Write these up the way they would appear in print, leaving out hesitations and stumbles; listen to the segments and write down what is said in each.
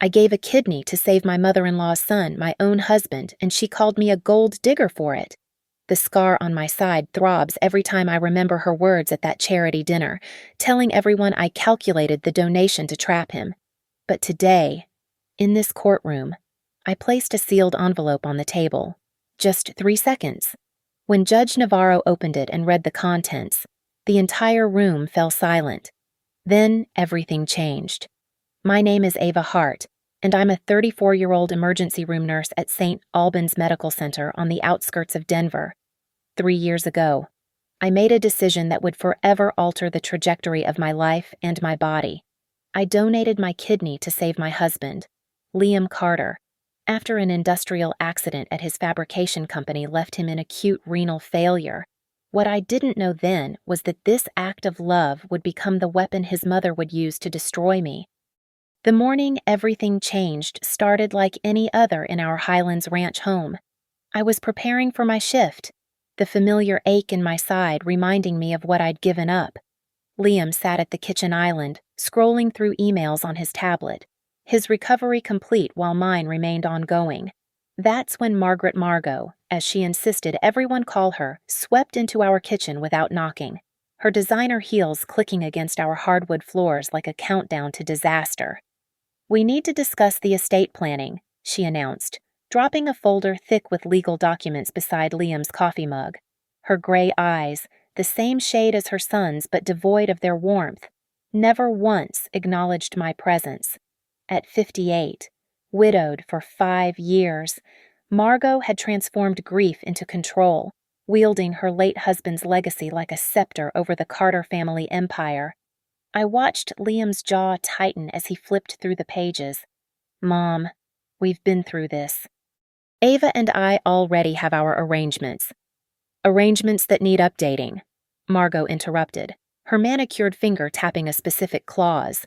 I gave a kidney to save my mother-in-law's son, my own husband, and she called me a gold digger for it. The scar on my side throbs every time I remember her words at that charity dinner, telling everyone I calculated the donation to trap him. But today, in this courtroom, I placed a sealed envelope on the table. Just 3 seconds. When Judge Navarro opened it and read the contents, the entire room fell silent. Then everything changed. My name is Ava Hart, and I'm a 34-year-old emergency room nurse at St. Albans Medical Center on the outskirts of Denver. 3 years ago, I made a decision that would forever alter the trajectory of my life and my body. I donated my kidney to save my husband, Liam Carter, after an industrial accident at his fabrication company left him in acute renal failure. What I didn't know then was that this act of love would become the weapon his mother would use to destroy me. The morning everything changed started like any other in our Highlands Ranch home. I was preparing for my shift, the familiar ache in my side reminding me of what I'd given up. Liam sat at the kitchen island, scrolling through emails on his tablet, his recovery complete while mine remained ongoing. That's when Margot, as she insisted everyone call her, swept into our kitchen without knocking, her designer heels clicking against our hardwood floors like a countdown to disaster. "We need to discuss the estate planning," she announced, dropping a folder thick with legal documents beside Liam's coffee mug. Her gray eyes, the same shade as her son's but devoid of their warmth, never once acknowledged my presence. At 58, widowed for 5 years, Margot had transformed grief into control, wielding her late husband's legacy like a scepter over the Carter family empire. I watched Liam's jaw tighten as he flipped through the pages. "Mom, we've been through this. Ava and I already have our arrangements." "Arrangements that need updating," Margot interrupted, her manicured finger tapping a specific clause.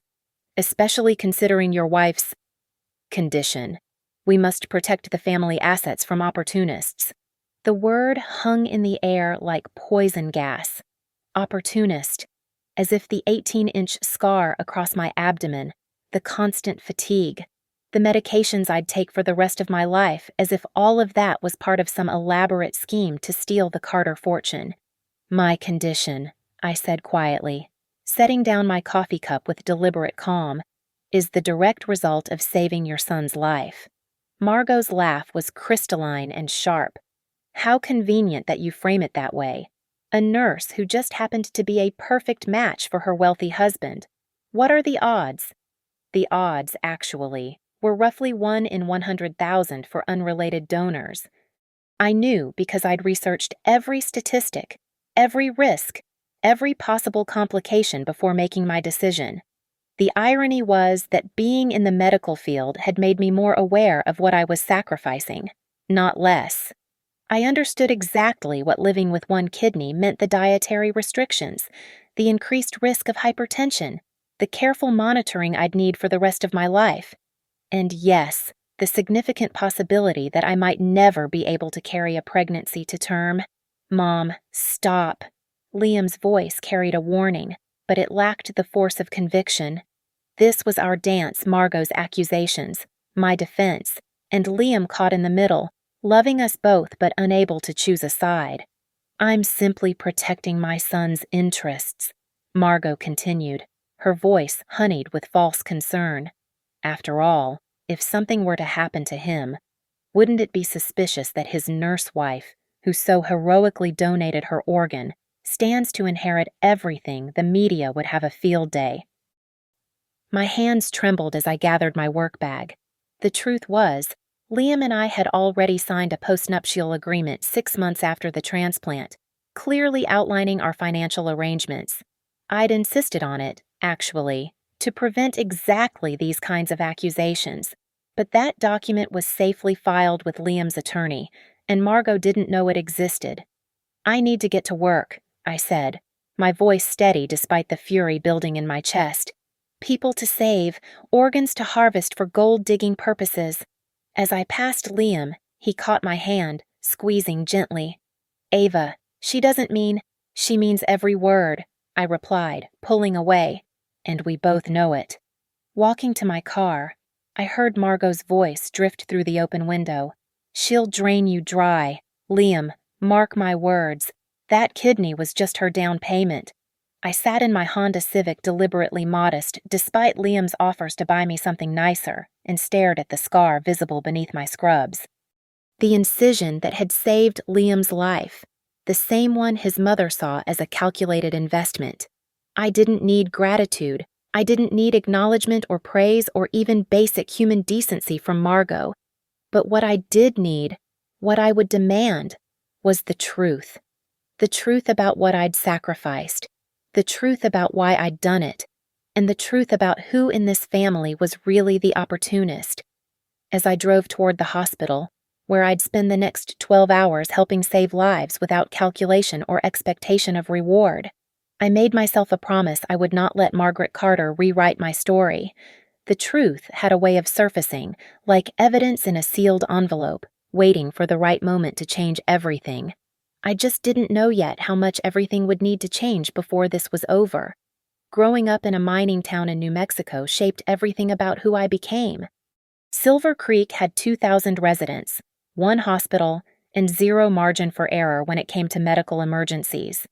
"Especially considering your wife's condition. We must protect the family assets from opportunists." The word hung in the air like poison gas. Opportunist. As if the 18-inch scar across my abdomen, the constant fatigue, the medications I'd take for the rest of my life, as if all of that was part of some elaborate scheme to steal the Carter fortune. "My condition," I said quietly, setting down my coffee cup with deliberate calm, "is the direct result of saving your son's life." Margot's laugh was crystalline and sharp. "How convenient that you frame it that way. A nurse who just happened to be a perfect match for her wealthy husband. What are the odds?" The odds, actually, were roughly 1 in 100,000 for unrelated donors. I knew because I'd researched every statistic, every risk, every possible complication before making my decision. The irony was that being in the medical field had made me more aware of what I was sacrificing, not less. I understood exactly what living with one kidney meant: the dietary restrictions, the increased risk of hypertension, the careful monitoring I'd need for the rest of my life. And yes, the significant possibility that I might never be able to carry a pregnancy to term. "Mom, stop." Liam's voice carried a warning, but it lacked the force of conviction. This was our dance: Margot's accusations, my defense, and Liam caught in the middle, loving us both but unable to choose a side. "I'm simply protecting my son's interests," Margot continued, her voice honeyed with false concern. "After all, if something were to happen to him, wouldn't it be suspicious that his nurse wife, who so heroically donated her organ, stands to inherit everything? The media would have a field day." My hands trembled as I gathered my work bag. The truth was, Liam and I had already signed a postnuptial agreement 6 months after the transplant, clearly outlining our financial arrangements. I'd insisted on it, actually, to prevent exactly these kinds of accusations, but that document was safely filed with Liam's attorney, and Margot didn't know it existed. "I need to get to work," I said, my voice steady despite the fury building in my chest. "People to save, organs to harvest for gold-digging purposes." As I passed Liam, he caught my hand, squeezing gently. "Ava, she doesn't mean—" "She means every word," I replied, pulling away, "and we both know it." Walking to my car, I heard Margot's voice drift through the open window. "She'll drain you dry. Liam, mark my words. That kidney was just her down payment." I sat in my Honda Civic deliberately modest, despite Liam's offers to buy me something nicer, and stared at the scar visible beneath my scrubs. The incision that had saved Liam's life, the same one his mother saw as a calculated investment. I didn't need gratitude. I didn't need acknowledgement or praise or even basic human decency from Margot. But what I did need, what I would demand, was the truth. The truth about what I'd sacrificed, the truth about why I'd done it, and the truth about who in this family was really the opportunist. As I drove toward the hospital, where I'd spend the next 12 hours helping save lives without calculation or expectation of reward, I made myself a promise I would not let Margaret Carter rewrite my story. The truth had a way of surfacing, like evidence in a sealed envelope, waiting for the right moment to change everything. I just didn't know yet how much everything would need to change before this was over. Growing up in a mining town in New Mexico shaped everything about who I became. Silver Creek had 2,000 residents, one hospital, and zero margin for error when it came to medical emergencies.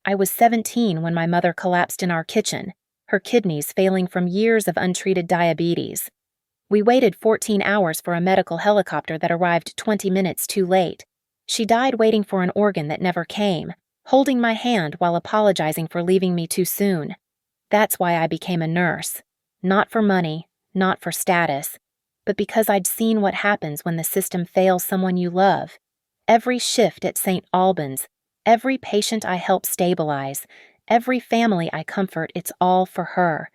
I was 17 when my mother collapsed in our kitchen, her kidneys failing from years of untreated diabetes. We waited 14 hours for a medical helicopter that arrived 20 minutes too late. She died waiting for an organ that never came, holding my hand while apologizing for leaving me too soon. That's why I became a nurse. Not for money, not for status, but because I'd seen what happens when the system fails someone you love. Every shift at St. Albans, every patient I help stabilize, every family I comfort, it's all for her.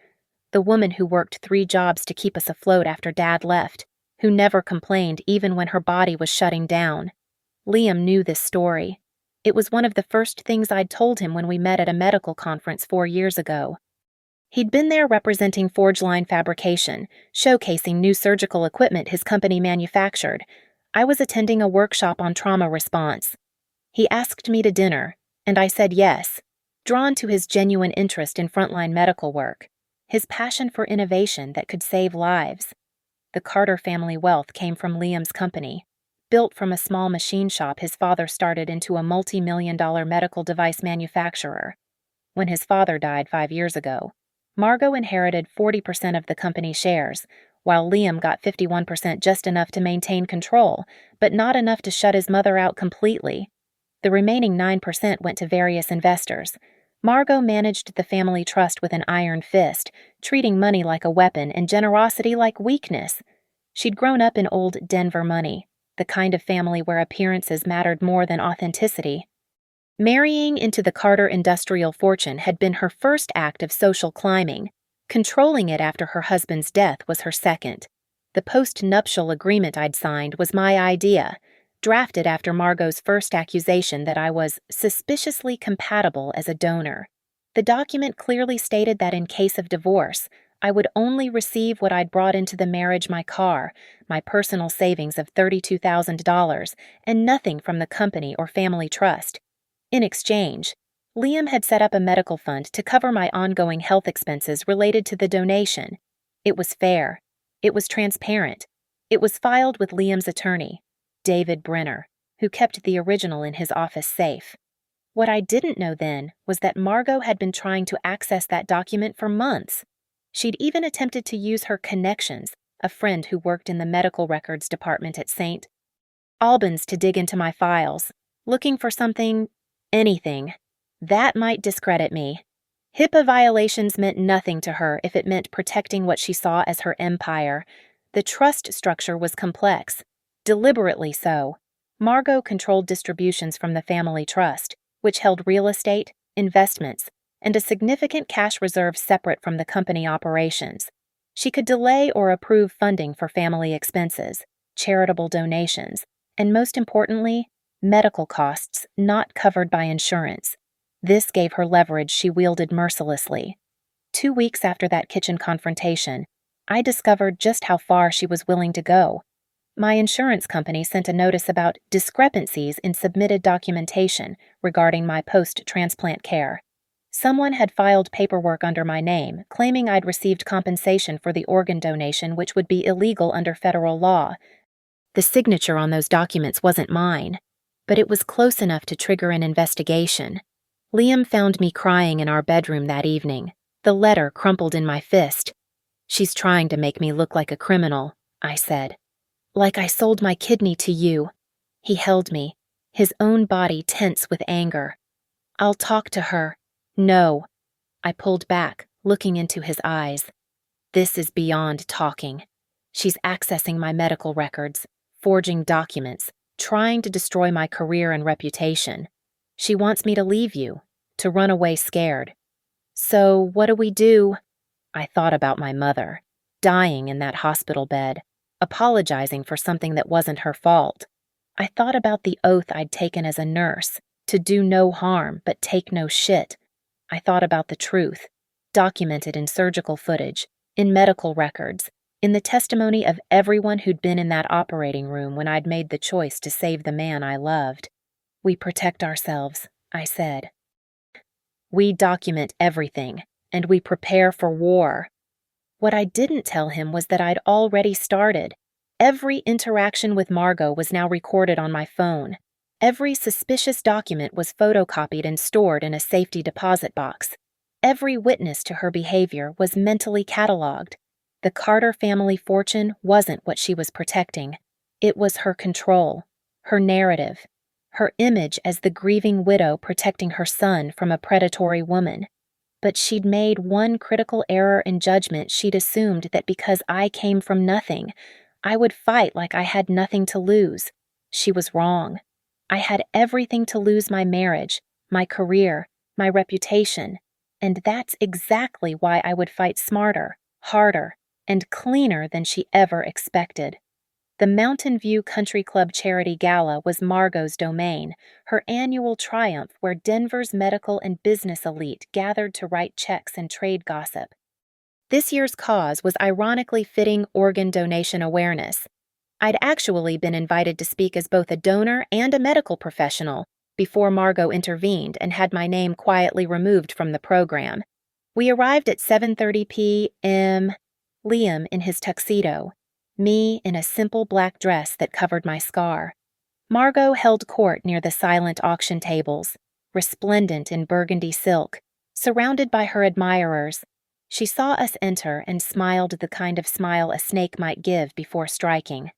The woman who worked 3 jobs to keep us afloat after Dad left, who never complained even when her body was shutting down. Liam knew this story. It was one of the first things I'd told him when we met at a medical conference 4 years ago. He'd been there representing Forge Line Fabrication, showcasing new surgical equipment his company manufactured. I was attending a workshop on trauma response. He asked me to dinner, and I said yes, drawn to his genuine interest in frontline medical work, his passion for innovation that could save lives. The Carter family wealth came from Liam's company. Built from a small machine shop his father started into a multi-million-dollar medical device manufacturer. When his father died 5 years ago, Margot inherited 40% of the company shares, while Liam got 51%, just enough to maintain control, but not enough to shut his mother out completely. The remaining 9% went to various investors. Margot managed the family trust with an iron fist, treating money like a weapon and generosity like weakness. She'd grown up in old Denver money, the kind of family where appearances mattered more than authenticity. Marrying into the Carter industrial fortune had been her first act of social climbing. Controlling it after her husband's death was her second. The post-nuptial agreement I'd signed was my idea, drafted after Margot's first accusation that I was suspiciously compatible as a donor. The document clearly stated that in case of divorce, I would only receive what I'd brought into the marriage: my car, my personal savings of $32,000, and nothing from the company or family trust. In exchange, Liam had set up a medical fund to cover my ongoing health expenses related to the donation. It was fair. It was transparent. It was filed with Liam's attorney, David Brenner, who kept the original in his office safe. What I didn't know then was that Margot had been trying to access that document for months. She'd even attempted to use her connections, a friend who worked in the medical records department at St. Albans, to dig into my files, looking for something, anything, that might discredit me. HIPAA violations meant nothing to her if it meant protecting what she saw as her empire. The trust structure was complex, deliberately so. Margot controlled distributions from the family trust, which held real estate, investments, and a significant cash reserve separate from the company operations. She could delay or approve funding for family expenses, charitable donations, and most importantly, medical costs not covered by insurance. This gave her leverage she wielded mercilessly. 2 weeks after that kitchen confrontation, I discovered just how far she was willing to go. My insurance company sent a notice about discrepancies in submitted documentation regarding my post-transplant care. Someone had filed paperwork under my name, claiming I'd received compensation for the organ donation, which would be illegal under federal law. The signature on those documents wasn't mine, but it was close enough to trigger an investigation. Liam found me crying in our bedroom that evening, the letter crumpled in my fist. "She's trying to make me look like a criminal," I said. "Like I sold my kidney to you." He held me, his own body tense with anger. "I'll talk to her." "No." I pulled back, looking into his eyes. "This is beyond talking. She's accessing my medical records, forging documents, trying to destroy my career and reputation. She wants me to leave you, to run away scared." "So what do we do?" I thought about my mother, dying in that hospital bed, apologizing for something that wasn't her fault. I thought about the oath I'd taken as a nurse, to do no harm but take no shit. I thought about the truth, documented in surgical footage, in medical records, in the testimony of everyone who'd been in that operating room when I'd made the choice to save the man I loved. "We protect ourselves," I said. "We document everything, and we prepare for war." What I didn't tell him was that I'd already started. Every interaction with Margot was now recorded on my phone. Every suspicious document was photocopied and stored in a safety deposit box. Every witness to her behavior was mentally cataloged. The Carter family fortune wasn't what she was protecting. It was her control, her narrative, her image as the grieving widow protecting her son from a predatory woman. But she'd made one critical error in judgment. She'd assumed that because I came from nothing, I would fight like I had nothing to lose. She was wrong. I had everything to lose: my marriage, my career, my reputation. And that's exactly why I would fight smarter, harder, and cleaner than she ever expected. The Mountain View Country Club Charity Gala was Margot's domain, her annual triumph where Denver's medical and business elite gathered to write checks and trade gossip. This year's cause was ironically fitting organ donation awareness. I'd actually been invited to speak as both a donor and a medical professional before Margot intervened and had my name quietly removed from the program. We arrived at 7:30 p.m., Liam in his tuxedo, me in a simple black dress that covered my scar. Margot held court near the silent auction tables, resplendent in burgundy silk, surrounded by her admirers. She saw us enter and smiled the kind of smile a snake might give before striking.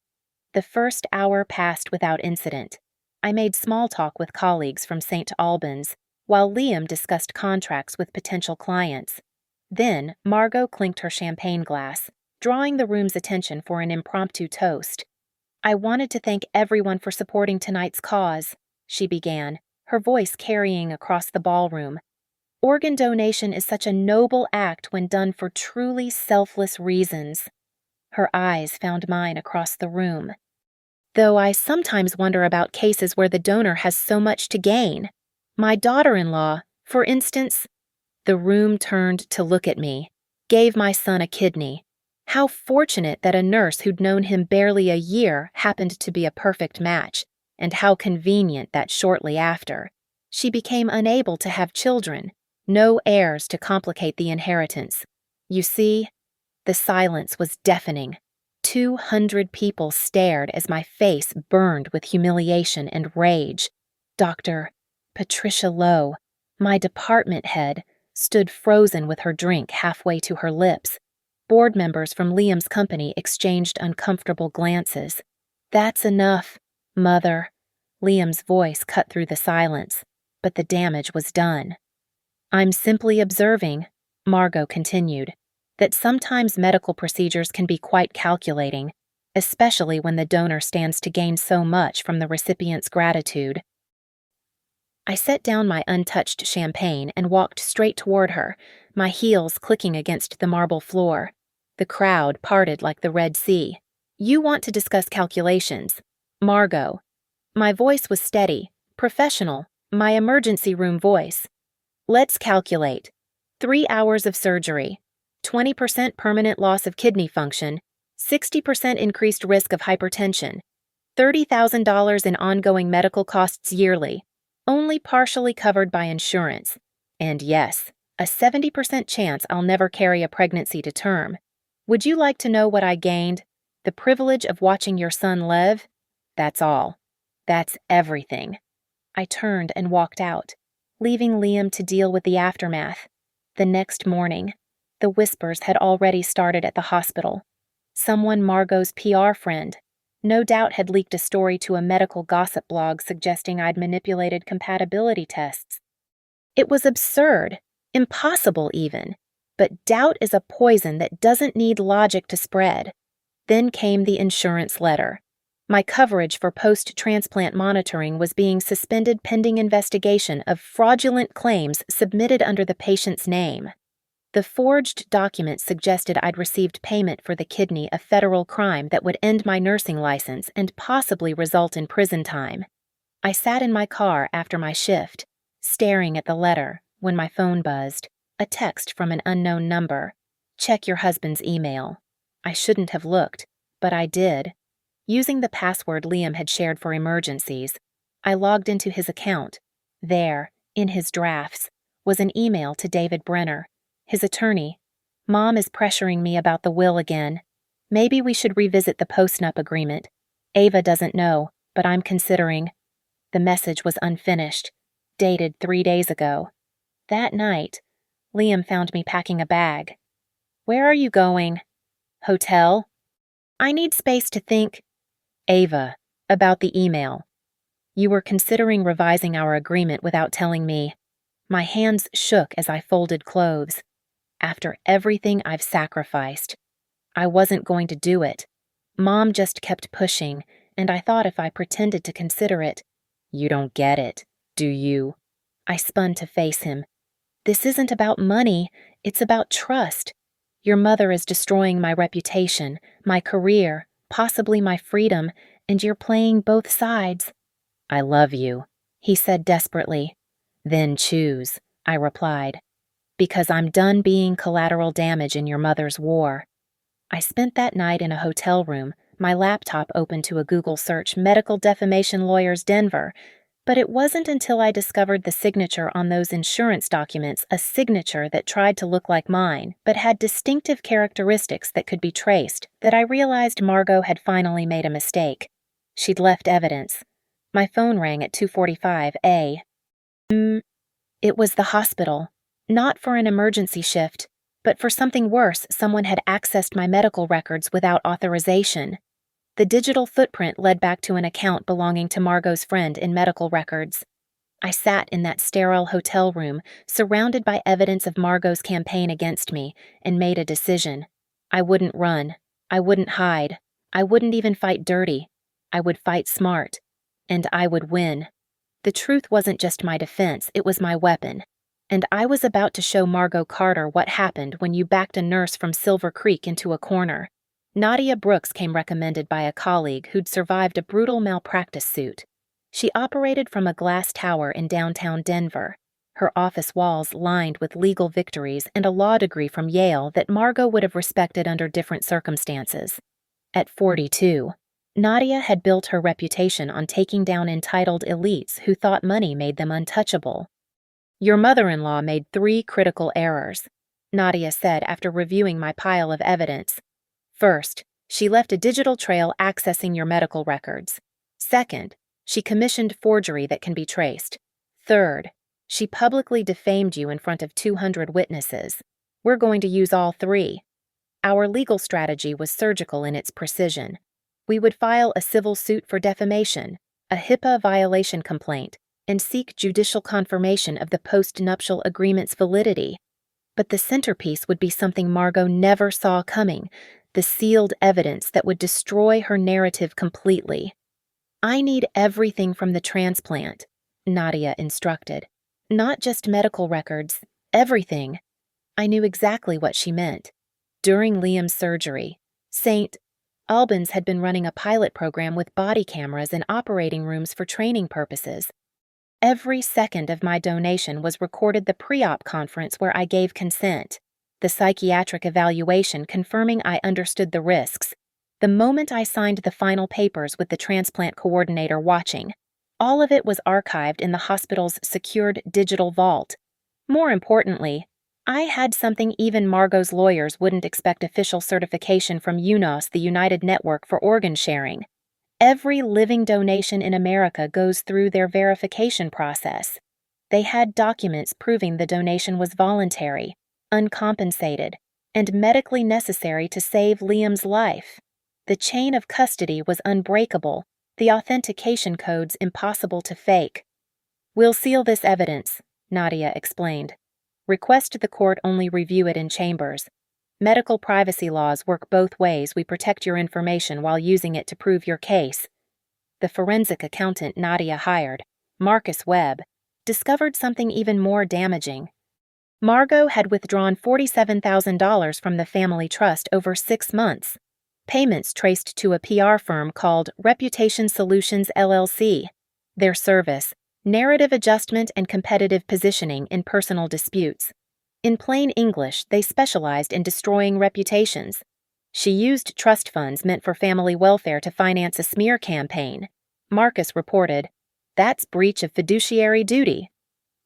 The first hour passed without incident. I made small talk with colleagues from St. Albans, while Liam discussed contracts with potential clients. Then, Margot clinked her champagne glass, drawing the room's attention for an impromptu toast. "I wanted to thank everyone for supporting tonight's cause," she began, her voice carrying across the ballroom. "Organ donation is such a noble act when done for truly selfless reasons." Her eyes found mine across the room. "Though I sometimes wonder about cases where the donor has so much to gain. My daughter-in-law, for instance." The room turned to look at me, gave my son a kidney. How fortunate that a nurse who'd known him barely a year happened to be a perfect match, and how convenient that shortly after, she became unable to have children, no heirs to complicate the inheritance. You see, the silence was deafening. 200 people stared as my face burned with humiliation and rage. Dr. Patricia Lowe, my department head, stood frozen with her drink halfway to her lips. Board members from Liam's company exchanged uncomfortable glances. "That's enough, Mother." Liam's voice cut through the silence, but the damage was done. "I'm simply observing," Margot continued, "that sometimes medical procedures can be quite calculating, especially when the donor stands to gain so much from the recipient's gratitude." I set down my untouched champagne and walked straight toward her, my heels clicking against the marble floor. The crowd parted like the Red Sea. "You want to discuss calculations, Margot." My voice was steady, professional, my emergency room voice. "Let's calculate. 3 hours of surgery, 20% permanent loss of kidney function, 60% increased risk of hypertension, $30,000 in ongoing medical costs yearly, only partially covered by insurance. And yes, a 70% chance I'll never carry a pregnancy to term. Would you like to know what I gained? The privilege of watching your son live? That's all. That's everything. I turned and walked out, leaving Liam to deal with the aftermath. The next morning, the whispers had already started at the hospital. Someone Margot's PR friend, no doubt, had leaked a story to a medical gossip blog suggesting I'd manipulated compatibility tests. It was absurd, impossible even, but doubt is a poison that doesn't need logic to spread. Then came the insurance letter. My coverage for post-transplant monitoring was being suspended pending investigation of fraudulent claims submitted under the patient's name. The forged document suggested I'd received payment for the kidney, a federal crime that would end my nursing license and possibly result in prison time. I sat in my car after my shift, staring at the letter, when my phone buzzed. A text from an unknown number. Check your husband's email. I shouldn't have looked, but I did. Using the password Liam had shared for emergencies, I logged into his account. There, in his drafts, was an email to David Brenner, his attorney. Mom is pressuring me about the will again. Maybe we should revisit the postnup agreement. Ava doesn't know, but I'm considering. The message was unfinished, dated 3 days ago. That night, Liam found me packing a bag. Where are you going? Hotel? I need space to think. Ava, about the email. You were considering revising our agreement without telling me. My hands shook as I folded clothes. After everything I've sacrificed, I wasn't going to do it. Mom just kept pushing, and I thought if I pretended to consider it. You don't get it, do you? I spun to face him. This isn't about money, it's about trust. Your mother is destroying my reputation, my career, possibly my freedom, and you're playing both sides. I love you, he said desperately. Then choose, I replied. Because I'm done being collateral damage in your mother's war. I spent that night in a hotel room, my laptop open to a Google search, Medical Defamation Lawyers Denver. But it wasn't until I discovered the signature on those insurance documents, a signature that tried to look like mine, but had distinctive characteristics that could be traced, that I realized Margot had finally made a mistake. She'd left evidence. My phone rang at 2:45 a.m. It was the hospital. Not for an emergency shift, but for something worse. Someone had accessed my medical records without authorization. The digital footprint led back to an account belonging to Margot's friend in medical records. I sat in that sterile hotel room, surrounded by evidence of Margot's campaign against me, and made a decision. I wouldn't run. I wouldn't hide. I wouldn't even fight dirty. I would fight smart. And I would win. The truth wasn't just my defense, it was my weapon. And I was about to show Margot Carter what happened when you backed a nurse from Silver Creek into a corner. Nadia Brooks came recommended by a colleague who'd survived a brutal malpractice suit. She operated from a glass tower in downtown Denver, her office walls lined with legal victories and a law degree from Yale that Margot would have respected under different circumstances. At 42, Nadia had built her reputation on taking down entitled elites who thought money made them untouchable. Your mother-in-law made 3 critical errors, Nadia said after reviewing my pile of evidence. First, she left a digital trail accessing your medical records. Second, she commissioned forgery that can be traced. Third, she publicly defamed you in front of 200 witnesses. We're going to use all 3. Our legal strategy was surgical in its precision. We would file a civil suit for defamation, a HIPAA violation complaint, and seek judicial confirmation of the post-nuptial agreement's validity. But the centerpiece would be something Margot never saw coming, the sealed evidence that would destroy her narrative completely. I need everything from the transplant, Nadia instructed. Not just medical records, everything. I knew exactly what she meant. During Liam's surgery, St. Albans had been running a pilot program with body cameras in operating rooms for training purposes. Every second of my donation was recorded, the pre-op conference where I gave consent, the psychiatric evaluation confirming I understood the risks, the moment I signed the final papers with the transplant coordinator watching. All of it was archived in the hospital's secured digital vault. More importantly, I had something even Margot's lawyers wouldn't expect: official certification from UNOS, the United Network for Organ Sharing. Every living donation in America goes through their verification process. They had documents proving the donation was voluntary, uncompensated, and medically necessary to save Liam's life. The chain of custody was unbreakable, the authentication codes impossible to fake. "We'll seal this evidence," Nadia explained. "Request the court only review it in chambers. Medical privacy laws work both ways. We protect your information while using it to prove your case." The forensic accountant Nadia hired, Marcus Webb, discovered something even more damaging. Margot had withdrawn $47,000 from the family trust over 6 months. Payments traced to a PR firm called Reputation Solutions LLC. Their service: narrative adjustment and competitive positioning in personal disputes. In plain English, they specialized in destroying reputations. She used trust funds meant for family welfare to finance a smear campaign. Marcus reported, "That's breach of fiduciary duty."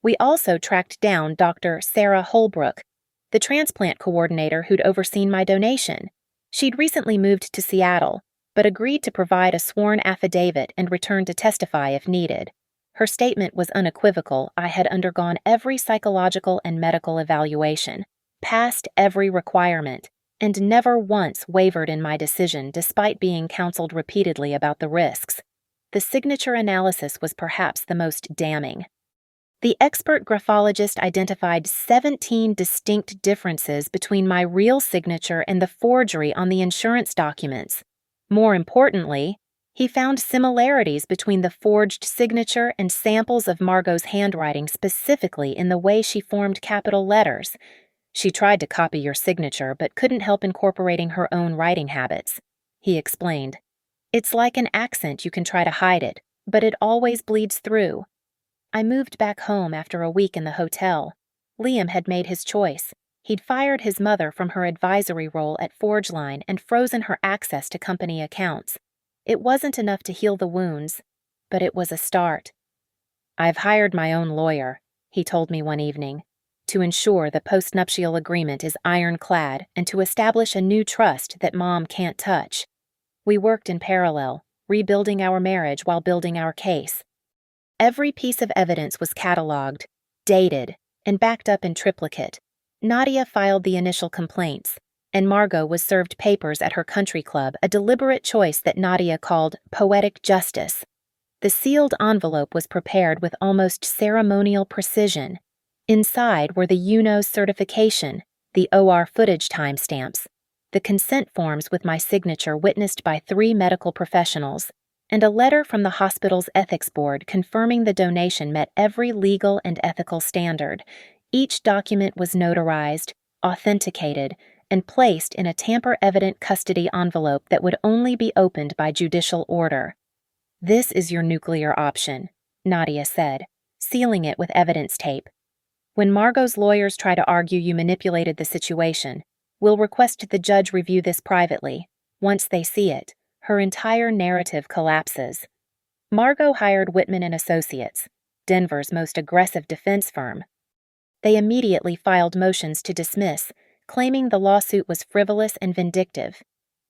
We also tracked down Dr. Sarah Holbrook, the transplant coordinator who'd overseen my donation. She'd recently moved to Seattle, but agreed to provide a sworn affidavit and return to testify if needed. Her statement was unequivocal: I had undergone every psychological and medical evaluation, passed every requirement, and never once wavered in my decision despite being counseled repeatedly about the risks. The signature analysis was perhaps the most damning. The expert graphologist identified 17 distinct differences between my real signature and the forgery on the insurance documents. More importantly, he found similarities between the forged signature and samples of Margot's handwriting, specifically in the way she formed capital letters. "She tried to copy your signature but couldn't help incorporating her own writing habits," he explained. "It's like an accent: you can try to hide it, but it always bleeds through." I moved back home after a week in the hotel. Liam had made his choice. He'd fired his mother from her advisory role at ForgeLine and frozen her access to company accounts. It wasn't enough to heal the wounds, but it was a start. "I've hired my own lawyer," he told me one evening, "to ensure the postnuptial agreement is ironclad and to establish a new trust that Mom can't touch." We worked in parallel, rebuilding our marriage while building our case. Every piece of evidence was cataloged, dated, and backed up in triplicate. Nadia filed the initial complaints, and Margot was served papers at her country club, a deliberate choice that Nadia called poetic justice. The sealed envelope was prepared with almost ceremonial precision. Inside were the UNOS certification, the OR footage timestamps, the consent forms with my signature witnessed by 3 medical professionals, and a letter from the hospital's ethics board confirming the donation met every legal and ethical standard. Each document was notarized, authenticated, and placed in a tamper-evident custody envelope that would only be opened by judicial order. "This is your nuclear option," Nadia said, sealing it with evidence tape. "When Margot's lawyers try to argue you manipulated the situation, we'll request the judge review this privately. Once they see it, her entire narrative collapses." Margot hired Whitman and Associates, Denver's most aggressive defense firm. They immediately filed motions to dismiss, claiming the lawsuit was frivolous and vindictive.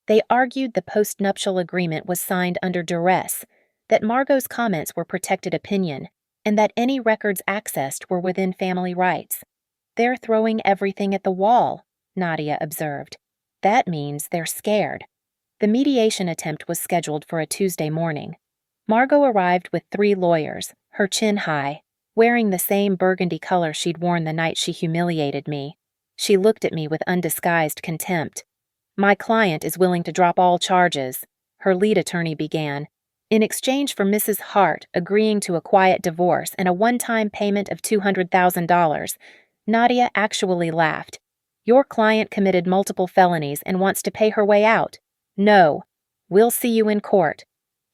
They argued the postnuptial agreement was signed under duress, that Margot's comments were protected opinion, and that any records accessed were within family rights. "They're throwing everything at the wall," Nadia observed. "That means they're scared." The mediation attempt was scheduled for a Tuesday morning. Margot arrived with 3 lawyers, her chin high, wearing the same burgundy color she'd worn the night she humiliated me. She looked at me with undisguised contempt. "My client is willing to drop all charges," her lead attorney began, "in exchange for Mrs. Hart agreeing to a quiet divorce and a one-time payment of $200,000. Nadia actually laughed. "Your client committed multiple felonies and wants to pay her way out. No. We'll see you in court."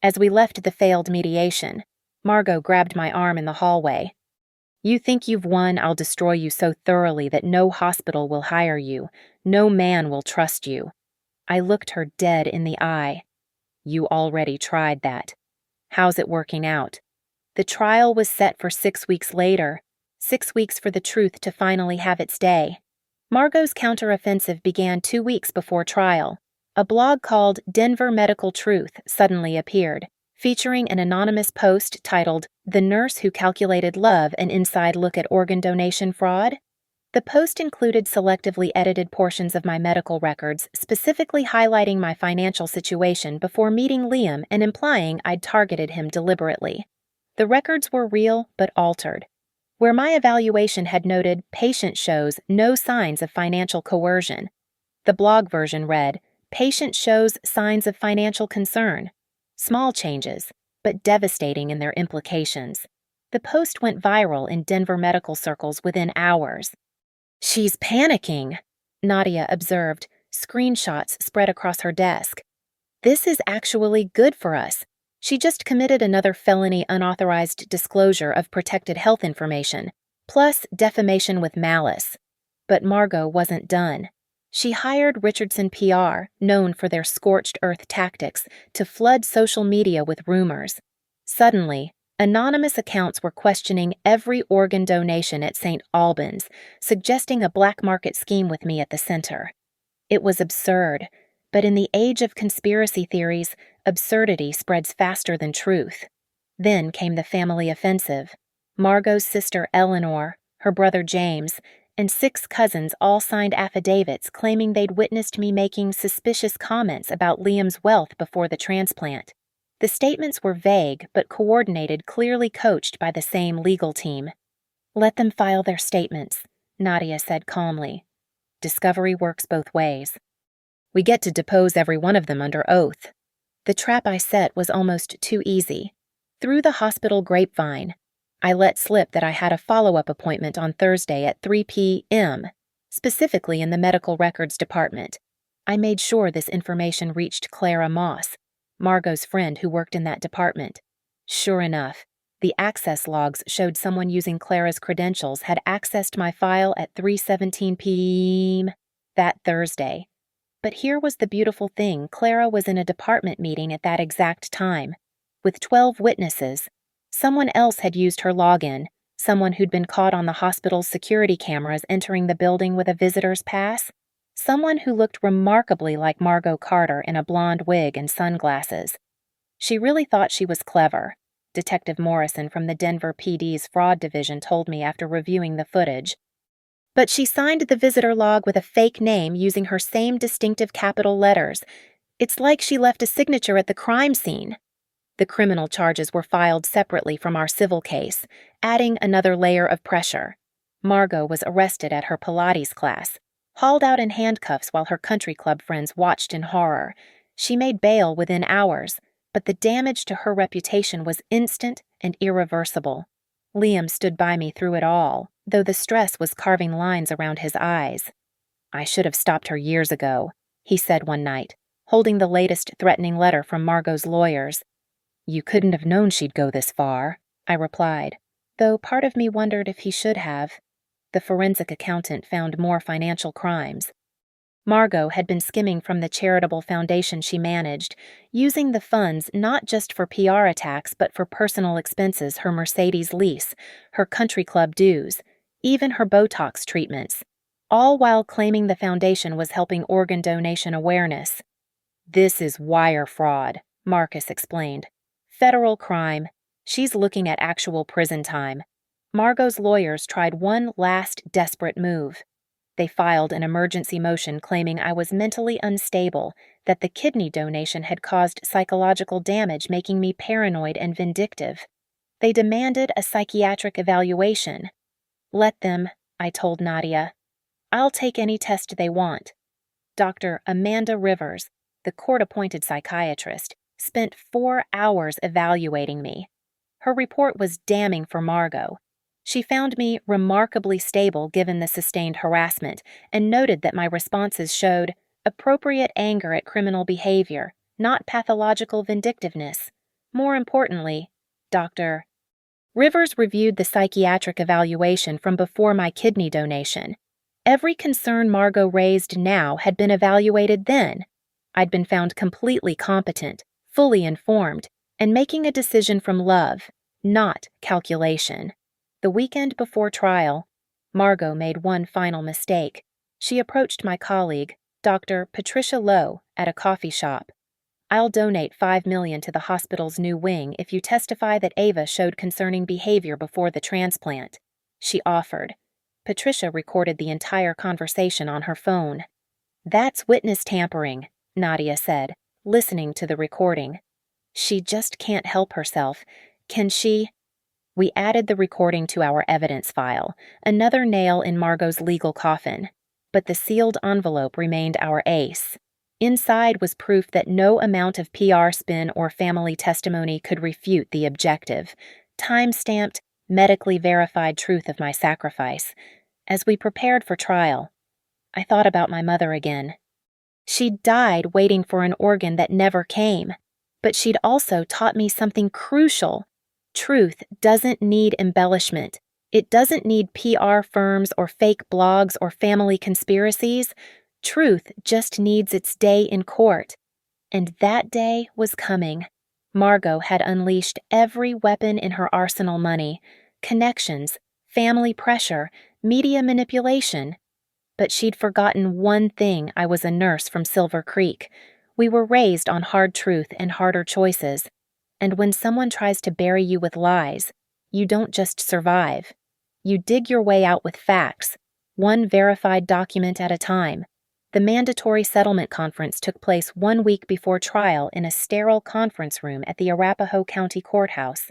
As we left the failed mediation, Margot grabbed my arm in the hallway. "You think you've won? I'll destroy you so thoroughly that no hospital will hire you. No man will trust you." I looked her dead in the eye. "You already tried that. How's it working out?" "The trial was set for 6 weeks later. 6 weeks for the truth to finally have its day. Margot's counteroffensive began 2 weeks before trial. A blog called Denver Medical Truth suddenly appeared, featuring an anonymous post titled, "The Nurse Who Calculated Love, an Inside Look at Organ Donation Fraud." The post included selectively edited portions of my medical records, specifically highlighting my financial situation before meeting Liam and implying I'd targeted him deliberately. The records were real but altered. Where my evaluation had noted patient shows no signs of financial coercion, the blog version read, patient shows signs of financial concern. Small changes, but devastating in their implications. The post went viral in Denver medical circles within hours. "She's panicking," Nadia observed, screenshots spread across her desk. "This is actually good for us. She just committed another felony unauthorized disclosure of protected health information, plus defamation with malice." But Margot wasn't done. She hired Richardson PR, known for their scorched earth tactics, to flood social media with rumors. Suddenly, anonymous accounts were questioning every organ donation at St. Albans, suggesting a black market scheme with me at the center. It was absurd, but in the age of conspiracy theories, absurdity spreads faster than truth. Then came the family offensive. Margot's sister Eleanor, her brother James, and 6 cousins all signed affidavits claiming they'd witnessed me making suspicious comments about Liam's wealth before the transplant. The statements were vague but coordinated, clearly coached by the same legal team. "Let them file their statements," Nadia said calmly. "Discovery works both ways. We get to depose every one of them under oath." The trap I set was almost too easy. Through the hospital grapevine, I let slip that I had a follow-up appointment on Thursday at 3 p.m., specifically in the medical records department. I made sure this information reached Clara Moss, Margot's friend who worked in that department. Sure enough, the access logs showed someone using Clara's credentials had accessed my file at 3:17 p.m. that Thursday. But here was the beautiful thing: Clara was in a department meeting at that exact time, with 12 witnesses. Someone else had used her login, someone who'd been caught on the hospital's security cameras entering the building with a visitor's pass, someone who looked remarkably like Margot Carter in a blonde wig and sunglasses. She really thought she was clever, Detective Morrison from the Denver PD's fraud division told me after reviewing the footage. But she signed the visitor log with a fake name using her same distinctive capital letters. It's like she left a signature at the crime scene. The criminal charges were filed separately from our civil case, adding another layer of pressure. Margot was arrested at her Pilates class, hauled out in handcuffs while her country club friends watched in horror. She made bail within hours, but the damage to her reputation was instant and irreversible. Liam stood by me through it all, though the stress was carving lines around his eyes. "I should have stopped her years ago," he said one night, holding the latest threatening letter from Margot's lawyers. "You couldn't have known she'd go this far," I replied, though part of me wondered if he should have. The forensic accountant found more financial crimes. Margot had been skimming from the charitable foundation she managed, using the funds not just for PR attacks but for personal expenses: her Mercedes lease, her country club dues, even her Botox treatments, all while claiming the foundation was helping organ donation awareness. "This is wire fraud," Marcus explained. "Federal crime. She's looking at actual prison time." Margot's lawyers tried one last desperate move. They filed an emergency motion claiming I was mentally unstable, that the kidney donation had caused psychological damage, making me paranoid and vindictive. They demanded a psychiatric evaluation. "Let them," I told Nadia. "I'll take any test they want." Dr. Amanda Rivers, the court-appointed psychiatrist, spent 4 hours evaluating me. Her report was damning for Margot. She found me remarkably stable given the sustained harassment and noted that my responses showed appropriate anger at criminal behavior, not pathological vindictiveness. More importantly, Dr. Rivers reviewed the psychiatric evaluation from before my kidney donation. Every concern Margot raised now had been evaluated then. I'd been found completely competent, fully informed, and making a decision from love, not calculation. The weekend before trial, Margot made one final mistake. She approached my colleague, Dr. Patricia Lowe, at a coffee shop. "I'll donate $5 million to the hospital's new wing if you testify that Ava showed concerning behavior before the transplant," she offered. Patricia recorded the entire conversation on her phone. "That's witness tampering," Nadia said, listening to the recording. "She just can't help herself. Can she?" We added the recording to our evidence file, another nail in Margot's legal coffin. But the sealed envelope remained our ace. Inside was proof that no amount of PR spin or family testimony could refute the objective, time-stamped, medically verified truth of my sacrifice. As we prepared for trial, I thought about my mother again. She'd died waiting for an organ that never came, but she'd also taught me something crucial. Truth doesn't need embellishment. It doesn't need PR firms or fake blogs or family conspiracies. Truth just needs its day in court. And that day was coming. Margot had unleashed every weapon in her arsenal: money, connections, family pressure, media manipulation. But she'd forgotten one thing: I was a nurse from Silver Creek. We were raised on hard truth and harder choices. And when someone tries to bury you with lies, you don't just survive. You dig your way out with facts, one verified document at a time. The mandatory settlement conference took place 1 week before trial in a sterile conference room at the Arapahoe County Courthouse.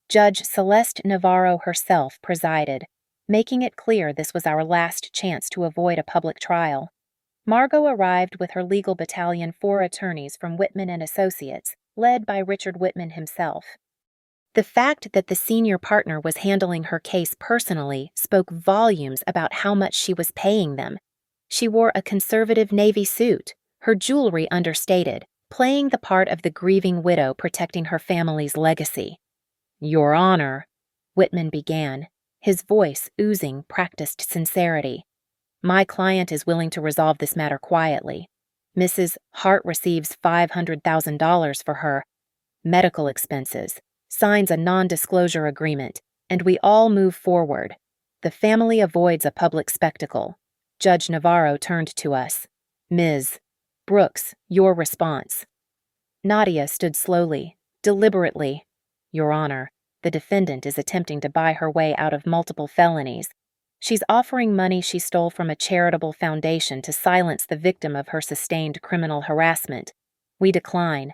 Judge Celeste Navarro herself presided, making it clear this was our last chance to avoid a public trial. Margot arrived with her legal battalion, 4 attorneys from Whitman and Associates, led by Richard Whitman himself. The fact that the senior partner was handling her case personally spoke volumes about how much she was paying them. She wore a conservative navy suit, her jewelry understated, playing the part of the grieving widow protecting her family's legacy. "Your Honor," Whitman began, his voice oozing practiced sincerity. "My client is willing to resolve this matter quietly. Mrs. Hart receives $500,000 for her medical expenses, signs a non-disclosure agreement, and we all move forward. The family avoids a public spectacle." Judge Navarro turned to us. "Ms. Brooks, your response." Nadia stood slowly, deliberately. "Your Honor, the defendant is attempting to buy her way out of multiple felonies. She's offering money she stole from a charitable foundation to silence the victim of her sustained criminal harassment. We decline."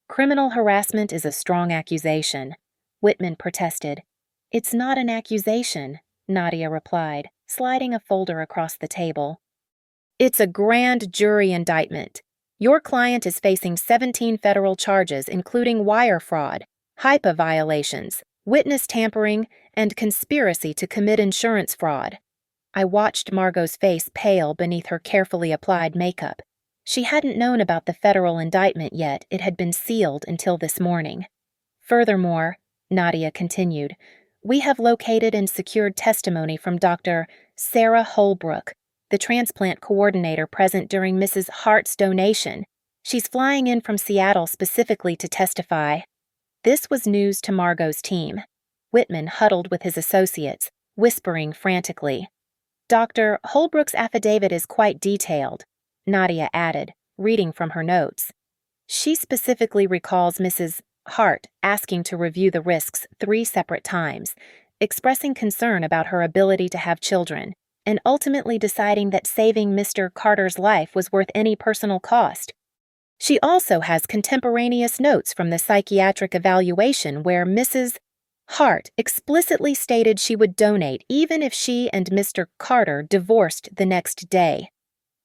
"Criminal harassment is a strong accusation," Whitman protested. "It's not an accusation," Nadia replied, sliding a folder across the table. "It's a grand jury indictment. Your client is facing 17 federal charges, including wire fraud, HIPAA violations, witness tampering, and conspiracy to commit insurance fraud." I watched Margot's face pale beneath her carefully applied makeup. She hadn't known about the federal indictment yet. It had been sealed until this morning. "Furthermore," Nadia continued, "we have located and secured testimony from Dr. Sarah Holbrook, the transplant coordinator present during Mrs. Hart's donation. She's flying in from Seattle specifically to testify." This was news to Margot's team. Whitman huddled with his associates, whispering frantically. "Dr. Holbrook's affidavit is quite detailed," Nadia added, reading from her notes. "She specifically recalls Mrs. Hart asking to review the risks 3 separate times, expressing concern about her ability to have children, and ultimately deciding that saving Mr. Carter's life was worth any personal cost. She also has contemporaneous notes from the psychiatric evaluation where Mrs. Hart explicitly stated she would donate even if she and Mr. Carter divorced the next day."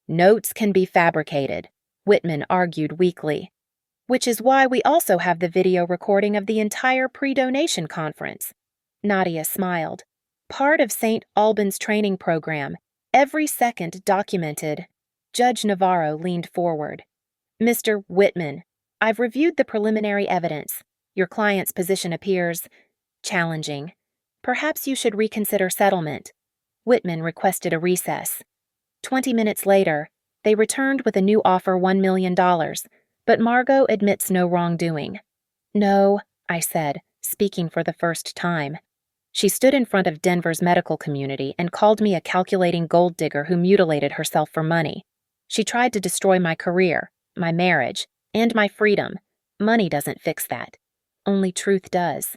"Notes can be fabricated," Whitman argued weakly. "Which is why we also have the video recording of the entire pre-donation conference." Nadia smiled. "Part of St. Albans training program, every second documented." Judge Navarro leaned forward. "Mr. Whitman, I've reviewed the preliminary evidence. Your client's position appears challenging. Perhaps you should reconsider settlement." Whitman requested a recess. 20 minutes later, they returned with a new offer: $1 million, but Margot admits no wrongdoing. "No," I said, speaking for the first time. She stood in front of Denver's medical community and called me a calculating gold digger who mutilated herself for money. She tried to destroy my career, my marriage, and my freedom. Money doesn't fix that. Only truth does.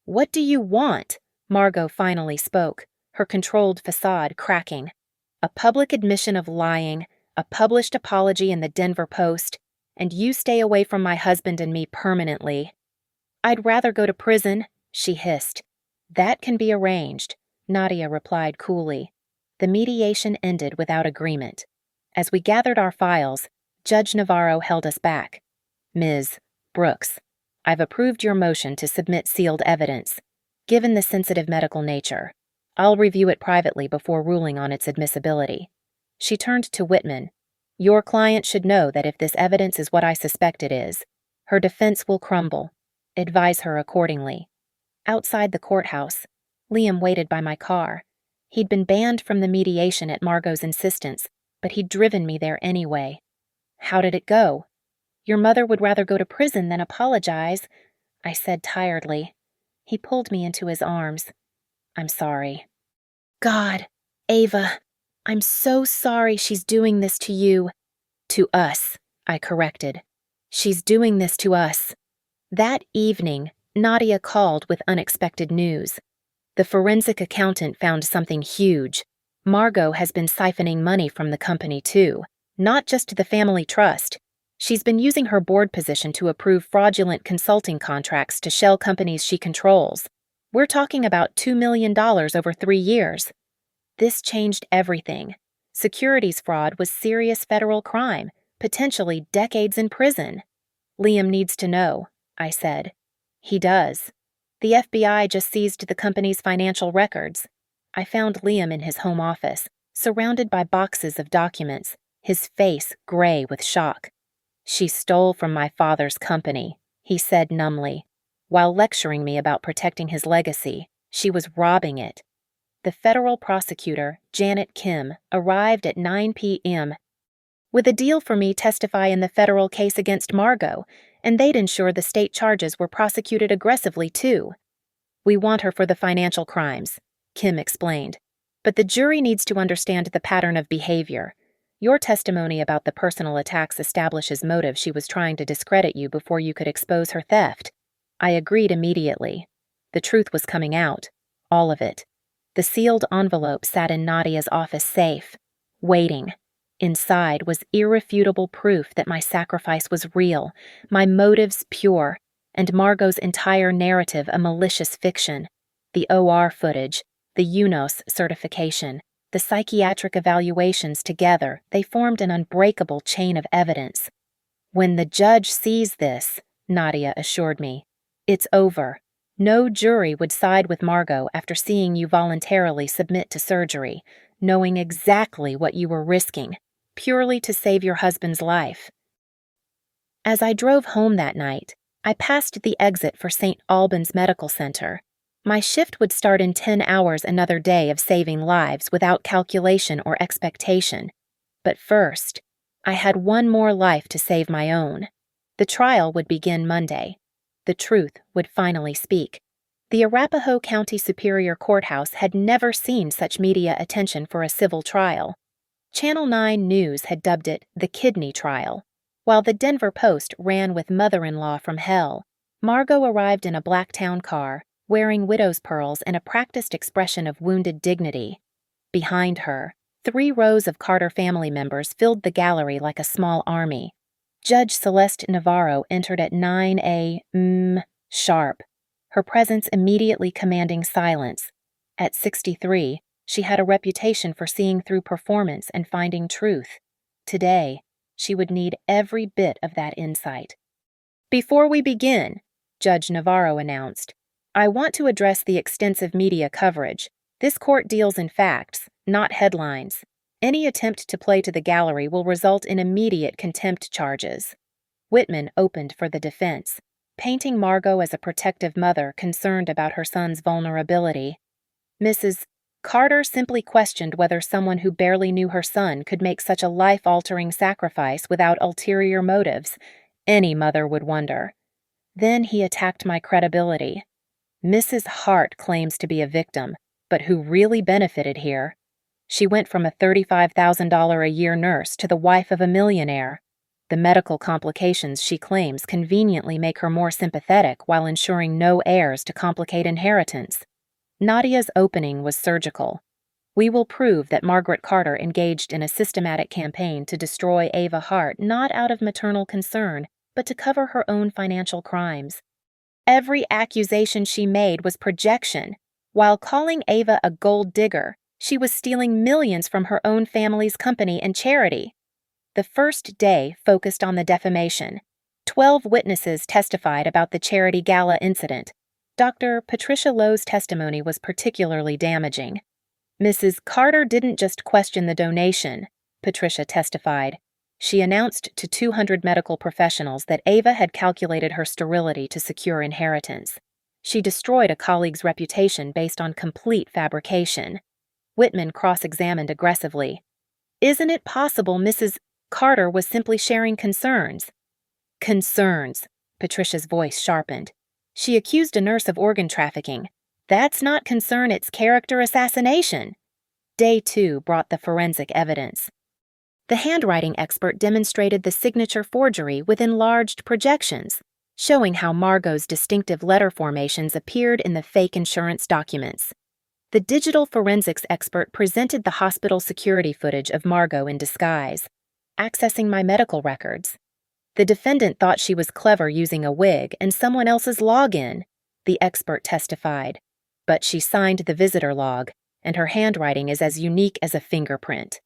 "What do you want?" Margot finally spoke, her controlled facade cracking. "A public admission of lying, a published apology in the Denver Post, and you stay away from my husband and me permanently." "I'd rather go to prison," she hissed. "That can be arranged," Nadia replied coolly. The mediation ended without agreement. As we gathered our files, Judge Navarro held us back. "Ms. Brooks, I've approved your motion to submit sealed evidence. Given the sensitive medical nature, I'll review it privately before ruling on its admissibility." She turned to Whitman. "Your client should know that if this evidence is what I suspect it is, her defense will crumble. Advise her accordingly." Outside the courthouse, Liam waited by my car. He'd been banned from the mediation at Margot's insistence, but he'd driven me there anyway. "How did it go?" "Your mother would rather go to prison than apologize," I said tiredly. He pulled me into his arms. "I'm sorry." "God, Ava, I'm so sorry she's doing this to you." "To us," I corrected. "She's doing this to us." That evening, Nadia called with unexpected news. The forensic accountant found something huge. Margot has been siphoning money from the company too, not just the family trust. She's been using her board position to approve fraudulent consulting contracts to shell companies she controls. We're talking about $2 million over 3 years. This changed everything. Securities fraud was serious federal crime, potentially decades in prison. "Liam needs to know," I said. "He does. The FBI just seized the company's financial records." I found Liam in his home office, surrounded by boxes of documents, his face gray with shock. "She stole from my father's company," he said numbly. "While lecturing me about protecting his legacy, she was robbing it." The federal prosecutor, Janet Kim, arrived at 9 p.m. with a deal for me testify in the federal case against Margot, and they'd ensure the state charges were prosecuted aggressively too. "We want her for the financial crimes," Kim explained. "But the jury needs to understand the pattern of behavior. Your testimony about the personal attacks establishes motive. She was trying to discredit you before you could expose her theft." I agreed immediately. The truth was coming out. All of it. The sealed envelope sat in Nadia's office safe, waiting. Inside was irrefutable proof that my sacrifice was real, my motives pure, and Margot's entire narrative a malicious fiction. The OR footage, the UNOS certification, the psychiatric evaluations together, they formed an unbreakable chain of evidence. "When the judge sees this," Nadia assured me, "it's over. No jury would side with Margot after seeing you voluntarily submit to surgery, knowing exactly what you were risking, purely to save your husband's life." As I drove home that night, I passed the exit for St. Albans Medical Center. My shift would start in 10 hours, another day of saving lives without calculation or expectation. But first, I had one more life to save my own. The trial would begin Monday. The truth would finally speak. The Arapahoe County Superior Courthouse had never seen such media attention for a civil trial. Channel 9 News had dubbed it the kidney trial, while the Denver Post ran with mother-in-law from hell. Margot arrived in a black town car, wearing widow's pearls and a practiced expression of wounded dignity. Behind her, 3 rows of Carter family members filled the gallery like a small army. Judge Celeste Navarro entered at 9 a.m. sharp, her presence immediately commanding silence. At 63, she had a reputation for seeing through performance and finding truth. Today, she would need every bit of that insight. "Before we begin," Judge Navarro announced, "I want to address the extensive media coverage. This court deals in facts, not headlines. Any attempt to play to the gallery will result in immediate contempt charges." Whitman opened for the defense, painting Margot as a protective mother concerned about her son's vulnerability. Mrs. Carter simply questioned whether someone who barely knew her son could make such a life-altering sacrifice without ulterior motives. Any mother would wonder. Then he attacked my credibility. Mrs. Hart claims to be a victim, but who really benefited here? She went from a $35,000 a year nurse to the wife of a millionaire. The medical complications she claims conveniently make her more sympathetic while ensuring no heirs to complicate inheritance. Nadia's opening was surgical. We will prove that Margaret Carter engaged in a systematic campaign to destroy Ava Hart not out of maternal concern, but to cover her own financial crimes. Every accusation she made was projection. While calling Ava a gold digger, she was stealing millions from her own family's company and charity. The first day focused on the defamation. 12 witnesses testified about the charity gala incident. Dr. Patricia Lowe's testimony was particularly damaging. Mrs. Carter didn't just question the donation, Patricia testified. She announced to 200 medical professionals that Ava had calculated her sterility to secure inheritance. She destroyed a colleague's reputation based on complete fabrication. Whitman cross-examined aggressively. Isn't it possible Mrs. Carter was simply sharing concerns? Concerns, Patricia's voice sharpened. She accused a nurse of organ trafficking. That's not concern, it's character assassination. Day 2 brought the forensic evidence. The handwriting expert demonstrated the signature forgery with enlarged projections, showing how Margot's distinctive letter formations appeared in the fake insurance documents. The digital forensics expert presented the hospital security footage of Margot in disguise, accessing my medical records. The defendant thought she was clever using a wig and someone else's login, the expert testified. But she signed the visitor log, and her handwriting is as unique as a fingerprint.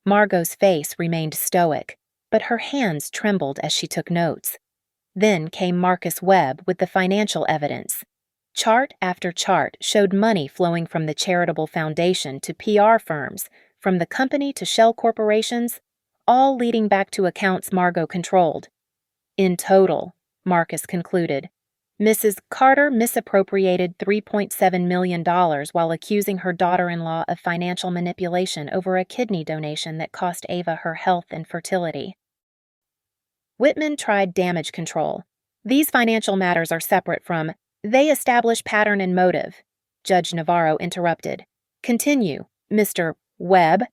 Margot's face remained stoic, but her hands trembled as she took notes. Then came Marcus Webb with the financial evidence. Chart after chart showed money flowing from the charitable foundation to PR firms, from the company to shell corporations, all leading back to accounts Margot controlled. In total, Marcus concluded, Mrs. Carter misappropriated $3.7 million while accusing her daughter-in-law of financial manipulation over a kidney donation that cost Ava her health and fertility. Whitman tried damage control. These financial matters are separate from, they establish pattern and motive. Judge Navarro interrupted. Continue, Mr. Webb.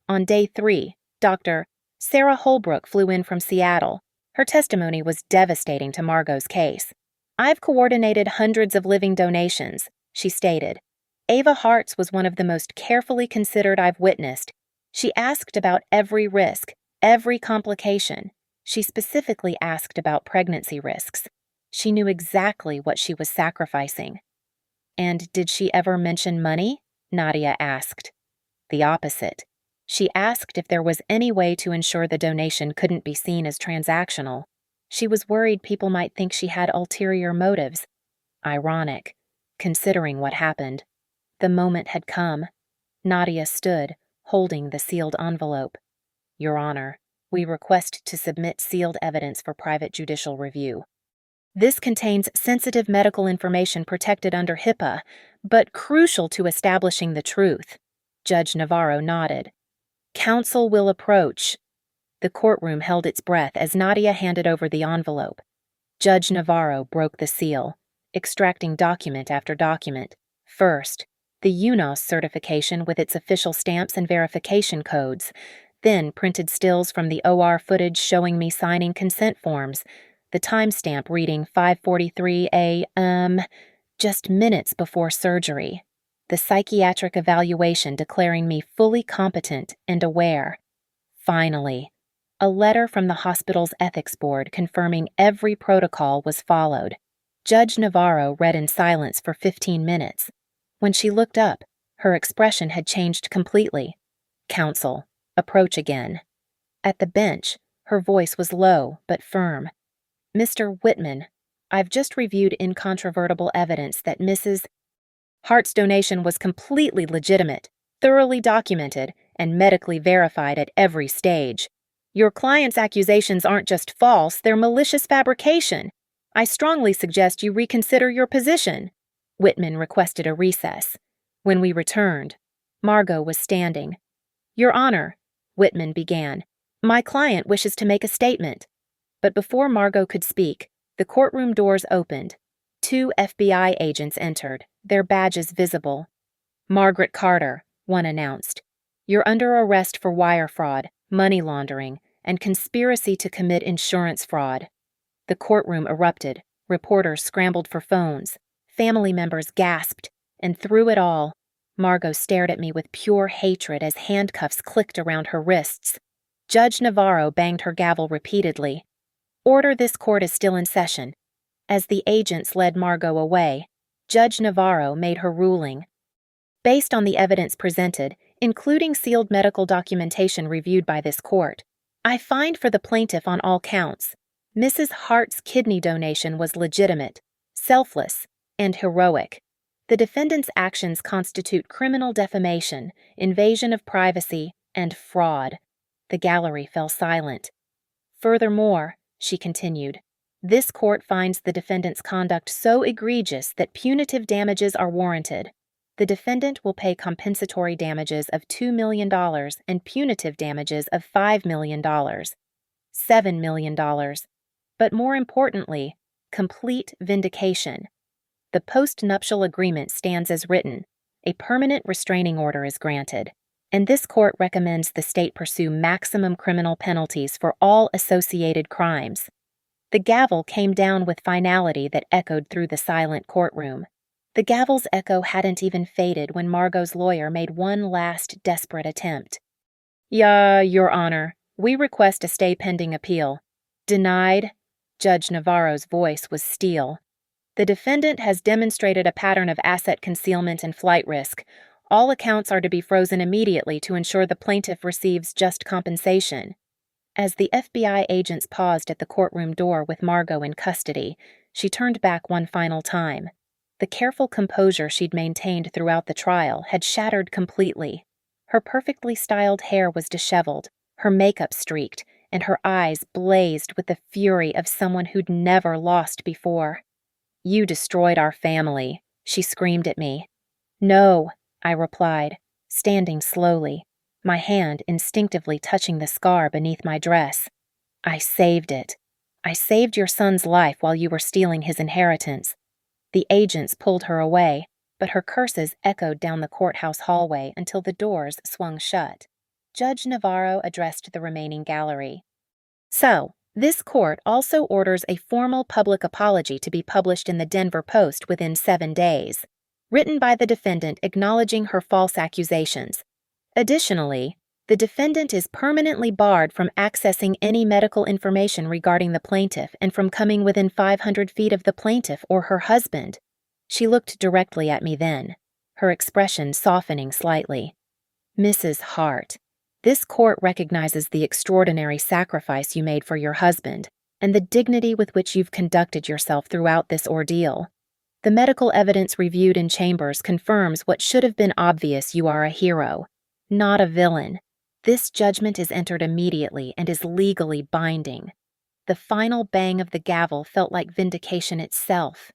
On day 3, Dr. Sarah Holbrook flew in from Seattle. Her testimony was devastating to Margot's case. I've coordinated hundreds of living donations, she stated. Ava Hart's was one of the most carefully considered I've witnessed. She asked about every risk, every complication. She specifically asked about pregnancy risks. She knew exactly what she was sacrificing. And did she ever mention money? Nadia asked. The opposite. She asked if there was any way to ensure the donation couldn't be seen as transactional. She was worried people might think she had ulterior motives. Ironic, considering what happened. The moment had come. Nadia stood, holding the sealed envelope. Your Honor, we request to submit sealed evidence for private judicial review. This contains sensitive medical information protected under HIPAA, but crucial to establishing the truth. Judge Navarro nodded. Counsel will approach. The courtroom held its breath as Nadia handed over the envelope. Judge Navarro broke the seal, extracting document after document. First, the UNOS certification with its official stamps and verification codes, then printed stills from the OR footage showing me signing consent forms, the timestamp reading 5:43 a.m., just minutes before surgery, the psychiatric evaluation declaring me fully competent and aware. Finally, a letter from the hospital's ethics board confirming every protocol was followed. Judge Navarro read in silence for 15 minutes. When she looked up, her expression had changed completely. Counsel, approach again. At the bench, her voice was low but firm. Mr. Whitman, I've just reviewed incontrovertible evidence that Mrs. Hart's donation was completely legitimate, thoroughly documented, and medically verified at every stage. Your client's accusations aren't just false, they're malicious fabrication. I strongly suggest you reconsider your position. Whitman requested a recess. When we returned, Margot was standing. Your Honor, Whitman began, my client wishes to make a statement. But before Margot could speak, the courtroom doors opened. 2 FBI agents entered, their badges visible. "Margaret Carter," one announced. "You're under arrest for wire fraud, money laundering, and conspiracy to commit insurance fraud." The courtroom erupted. Reporters scrambled for phones. Family members gasped. And through it all, Margot stared at me with pure hatred as handcuffs clicked around her wrists. Judge Navarro banged her gavel repeatedly. "Order, this court is still in session." As the agents led Margot away, Judge Navarro made her ruling. "Based on the evidence presented, including sealed medical documentation reviewed by this court, I find for the plaintiff on all counts. Mrs. Hart's kidney donation was legitimate, selfless, and heroic. The defendant's actions constitute criminal defamation, invasion of privacy, and fraud." The gallery fell silent. "Furthermore," she continued, "this court finds the defendant's conduct so egregious that punitive damages are warranted. The defendant will pay compensatory damages of $2 million and punitive damages of $5 million, $7 million. But more importantly, complete vindication. The post-nuptial agreement stands as written. A permanent restraining order is granted, and this court recommends the state pursue maximum criminal penalties for all associated crimes." The gavel came down with finality that echoed through the silent courtroom. The gavel's echo hadn't even faded when Margot's lawyer made one last desperate attempt. Your Honor, we request a stay pending appeal." "Denied." Judge Navarro's voice was steel. "The defendant has demonstrated a pattern of asset concealment and flight risk. All accounts are to be frozen immediately to ensure the plaintiff receives just compensation." As the FBI agents paused at the courtroom door with Margot in custody, she turned back one final time. The careful composure she'd maintained throughout the trial had shattered completely. Her perfectly styled hair was disheveled, her makeup streaked, and her eyes blazed with the fury of someone who'd never lost before. "You destroyed our family," she screamed at me. "No," I replied, standing slowly, my hand instinctively touching the scar beneath my dress. "I saved it. I saved your son's life while you were stealing his inheritance." The agents pulled her away, but her curses echoed down the courthouse hallway until the doors swung shut. Judge Navarro addressed the remaining gallery. "So, this court also orders a formal public apology to be published in the Denver Post within 7 days, written by the defendant acknowledging her false accusations. Additionally, the defendant is permanently barred from accessing any medical information regarding the plaintiff and from coming within 500 feet of the plaintiff or her husband." She looked directly at me then, her expression softening slightly. "Mrs. Hart, this court recognizes the extraordinary sacrifice you made for your husband and the dignity with which you've conducted yourself throughout this ordeal. The medical evidence reviewed in chambers confirms what should have been obvious: you are a hero, not a villain. This judgment is entered immediately and is legally binding." The final bang of the gavel felt like vindication itself.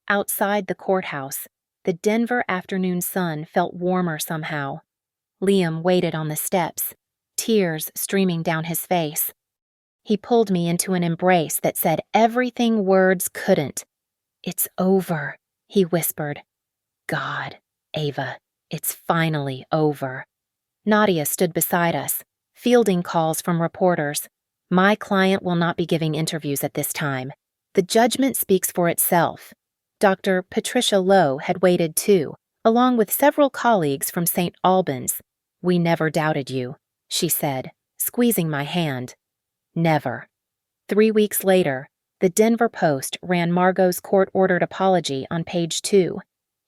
Outside the courthouse, the Denver afternoon sun felt warmer somehow. Liam waited on the steps, tears streaming down his face. He pulled me into an embrace that said everything words couldn't. "It's over," he whispered. "God, Ava, it's finally over." Nadia stood beside us, fielding calls from reporters. "My client will not be giving interviews at this time. The judgment speaks for itself." Dr. Patricia Lowe had waited too, along with several colleagues from St. Albans. "We never doubted you," she said, squeezing my hand. "Never." 3 weeks later, the Denver Post ran Margot's court-ordered apology on page 2.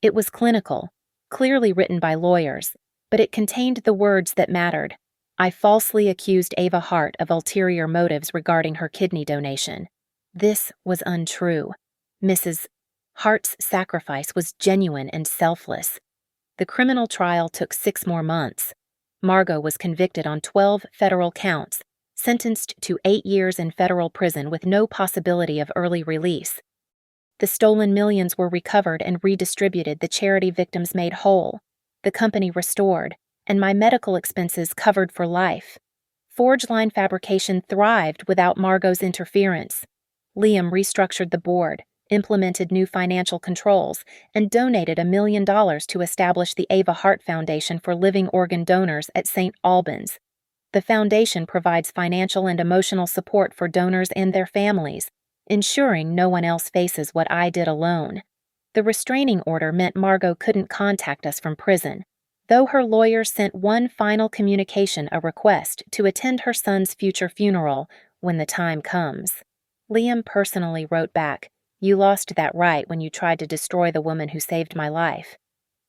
It was clinical, clearly written by lawyers, but it contained the words that mattered. I falsely accused Ava Hart of ulterior motives regarding her kidney donation. This was untrue. Mrs. Hart's sacrifice was genuine and selfless. The criminal trial took 6 more months. Margot was convicted on 12 federal counts, sentenced to 8 years in federal prison with no possibility of early release. The stolen millions were recovered and redistributed, the charity victims made whole, the company restored, and my medical expenses covered for life. Forge line fabrication thrived without Margot's interference. Liam restructured the board, implemented new financial controls, and donated $1 million to establish the Ava Hart Foundation for Living Organ Donors at St. Albans. The foundation provides financial and emotional support for donors and their families, ensuring no one else faces what I did alone. The restraining order meant Margot couldn't contact us from prison, though her lawyer sent one final communication, a request to attend her son's future funeral when the time comes. Liam personally wrote back, "You lost that right when you tried to destroy the woman who saved my life."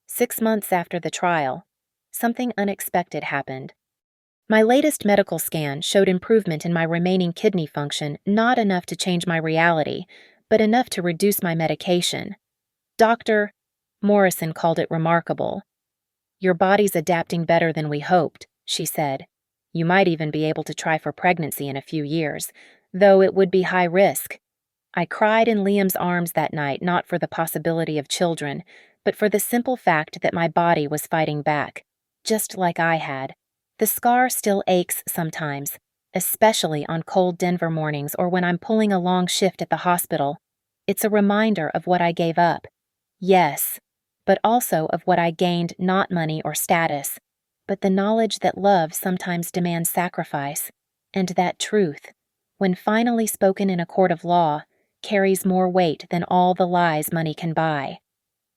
6 months after the trial, something unexpected happened. My latest medical scan showed improvement in my remaining kidney function, not enough to change my reality, but enough to reduce my medication. Dr. Morrison called it remarkable. "Your body's adapting better than we hoped," she said. "You might even be able to try for pregnancy in a few years, though it would be high risk." I cried in Liam's arms that night, not for the possibility of children, but for the simple fact that my body was fighting back, just like I had. The scar still aches sometimes, especially on cold Denver mornings or when I'm pulling a long shift at the hospital. It's a reminder of what I gave up. Yes, but also of what I gained, not money or status, but the knowledge that love sometimes demands sacrifice, and that truth, when finally spoken in a court of law, carries more weight than all the lies money can buy.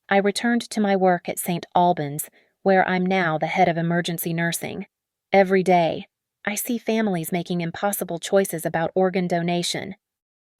I returned to my work at St. Albans, where I'm now the head of emergency nursing. Every day, I see families making impossible choices about organ donation.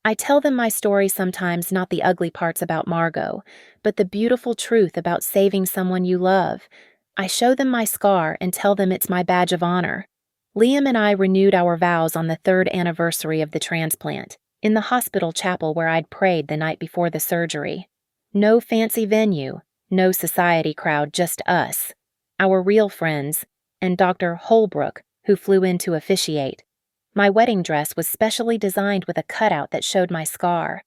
I tell them my story sometimes, not the ugly parts about Margot, but the beautiful truth about saving someone you love. I show them my scar and tell them it's my badge of honor. Liam and I renewed our vows on the 3rd anniversary of the transplant, in the hospital chapel where I'd prayed the night before the surgery. No fancy venue, no society crowd, just us, our real friends, and Dr. Holbrook, who flew in to officiate. My wedding dress was specially designed with a cutout that showed my scar.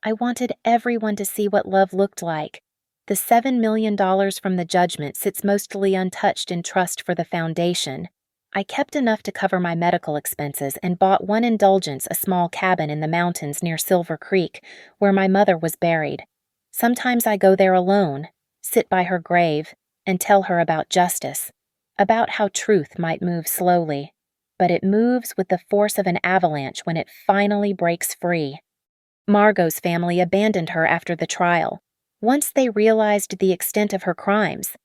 I wanted everyone to see what love looked like. The $7 million from the judgment sits mostly untouched in trust for the foundation. I kept enough to cover my medical expenses and bought one indulgence, a small cabin in the mountains near Silver Creek, where my mother was buried. Sometimes I go there alone, sit by her grave, and tell her about justice, about how truth might move slowly, but it moves with the force of an avalanche when it finally breaks free. Margot's family abandoned her after the trial, once they realized the extent of her crimes.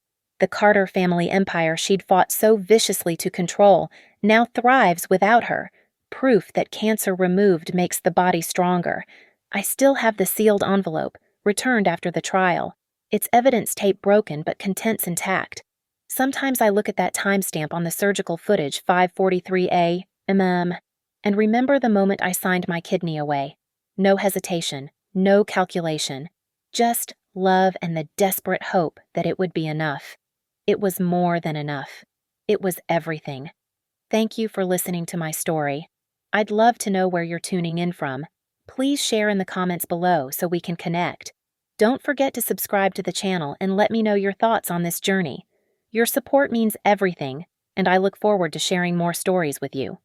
The Carter family empire she'd fought so viciously to control now thrives without her, proof that cancer removed makes the body stronger. I still have the sealed envelope, returned after the trial, its evidence tape broken but contents intact. Sometimes I look at that timestamp on the surgical footage, 5:43 a.m., and remember the moment I signed my kidney away. No hesitation, no calculation, just love and the desperate hope that it would be enough. It was more than enough. It was everything. Thank you for listening to my story. I'd love to know where you're tuning in from. Please share in the comments below so we can connect. Don't forget to subscribe to the channel and let me know your thoughts on this journey. Your support means everything, and I look forward to sharing more stories with you.